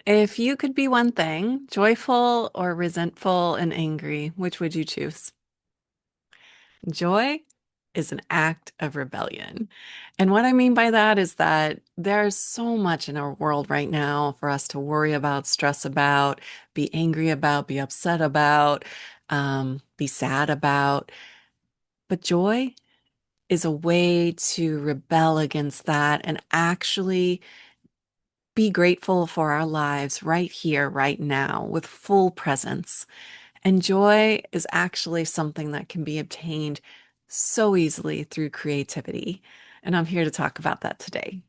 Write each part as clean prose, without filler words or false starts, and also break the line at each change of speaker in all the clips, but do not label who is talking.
If you could be one thing, joyful or resentful and angry, which would you choose? Joy is an act of rebellion. And what I mean by that is that there's so much in our world right now for us to worry about, stress about, be angry about, be upset about, be sad about. But joy is a way to rebel against that and actually be grateful for our lives right here, right now, with full presence. And joy is actually something that can be obtained so easily through creativity. And I'm here to talk about that today.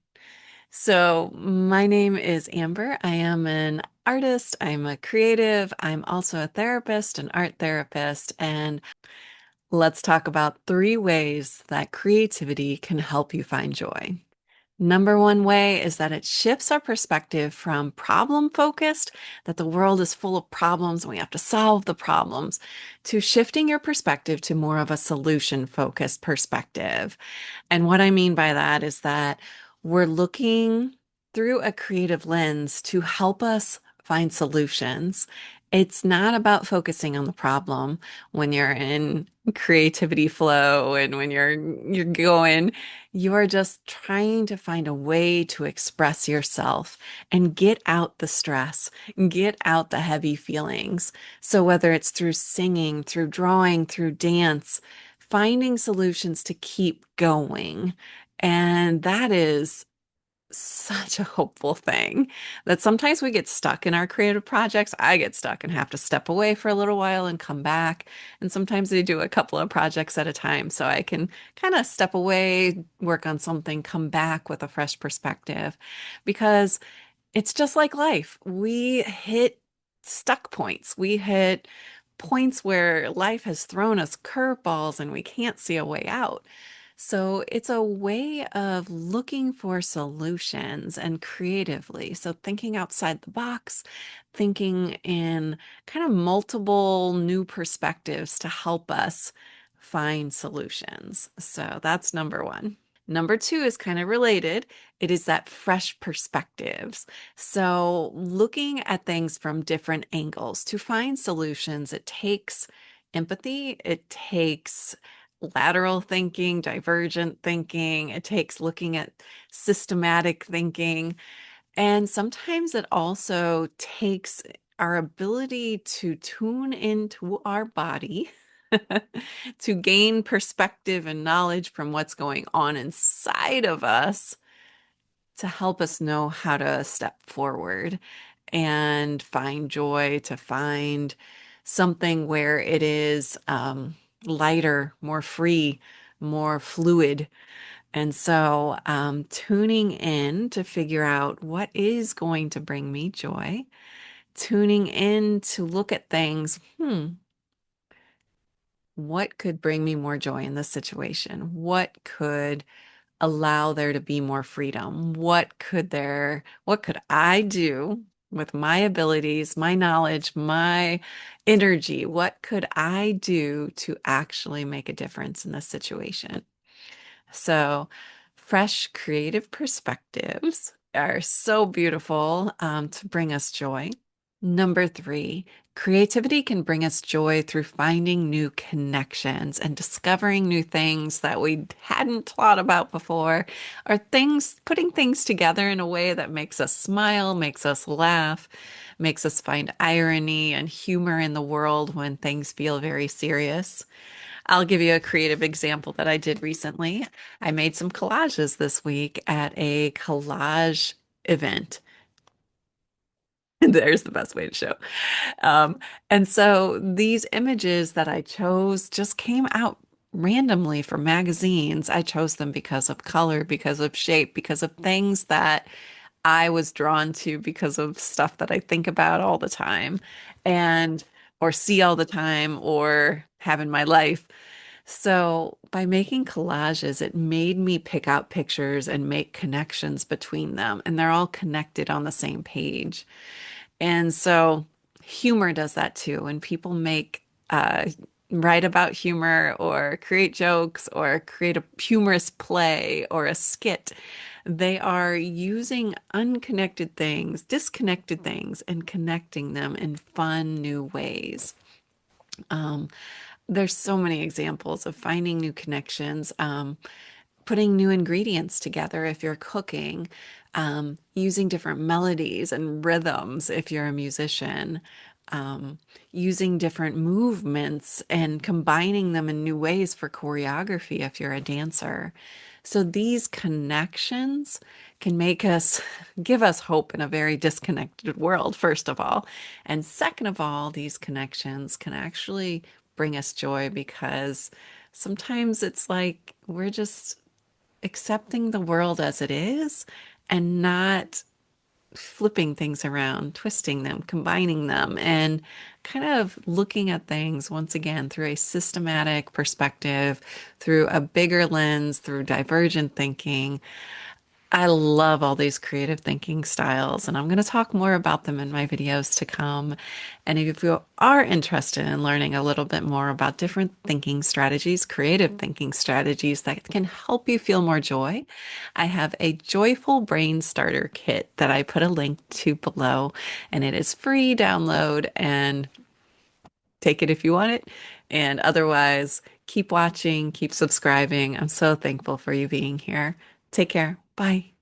So, my name is Amber. I am an artist, I'm a creative, I'm also a therapist, an art therapist, and let's talk about 3 ways that creativity can help you find joy. Number one way is that it shifts our perspective from problem focused, that the world is full of problems and we have to solve the problems, to shifting your perspective to more of a solution focused perspective. And what I mean by that is that we're looking through a creative lens to help us find solutions. It's not about focusing on the problem when you're in creativity flow and when you're going, you are just trying to find a way to express yourself and get out the stress, get out the heavy feelings. So whether it's through singing, through drawing, through dance, finding solutions to keep going. And that is such a hopeful thing that sometimes we get stuck in our creative projects. I get stuck and have to step away for a little while and come back. And sometimes I do a couple of projects at a time so I can kind of step away, work on something, come back with a fresh perspective because it's just like life. We hit stuck points. We hit points where life has thrown us curveballs and we can't see a way out. So it's a way of looking for solutions and creatively. So thinking outside the box, thinking in kind of multiple new perspectives to help us find solutions. So that's number one. Number two is kind of related. It is that fresh perspectives. So, looking at things from different angles to find solutions, it takes empathy, it takes lateral thinking, divergent thinking, it takes looking at systematic thinking. And sometimes it also takes our ability to tune into our body to gain perspective and knowledge from what's going on inside of us to help us know how to step forward and find joy, to find something where it is lighter, more free, more fluid. And so, tuning in to figure out what is going to bring me joy, tuning in to look at things, what could bring me more joy in this situation? What could allow there to be more freedom? What could I do with my abilities, my knowledge, my energy? What could I do to actually make a difference in this situation? So, fresh creative perspectives are so beautiful to bring us joy. Number three, creativity can bring us joy through finding new connections and discovering new things that we hadn't thought about before, or putting things together in a way that makes us smile, makes us laugh, makes us find irony and humor in the world when things feel very serious. I'll give you a creative example that I did recently. I made some collages this week at a collage event. There's the best way to show. Um, and so these images that I chose just came out randomly from magazines. I chose them because of color, because of shape, because of things that I was drawn to because of stuff that I think about all the time and or see all the time or have in my life. So by making collages, it made me pick out pictures and make connections between them, and they're all connected on the same page. And so humor does that too. When people write about humor or create jokes or create a humorous play or a skit, They are using unconnected things, disconnected things, and connecting them in fun new ways. Um, there's so many examples of finding new connections, putting new ingredients together if you're cooking, using different melodies and rhythms if you're a musician, um, using different movements and combining them in new ways for choreography if you're a dancer. So these connections can make us, give us hope in a very disconnected world, first of all. And second of all, these connections can actually bring us joy because sometimes it's like we're just accepting the world as it is and not flipping things around, twisting them, combining them, and kind of looking at things once again through a systematic perspective, through a bigger lens, through divergent thinking. I love all these creative thinking styles, and I'm going to talk more about them in my videos to come. And if you are interested in learning a little bit more about different thinking strategies, creative thinking strategies that can help you feel more joy, I have a joyful brain starter kit that I put a link to below, and it is free download and take it if you want it. And otherwise, keep watching, keep subscribing. I'm so thankful for you being here. Take care. Bye.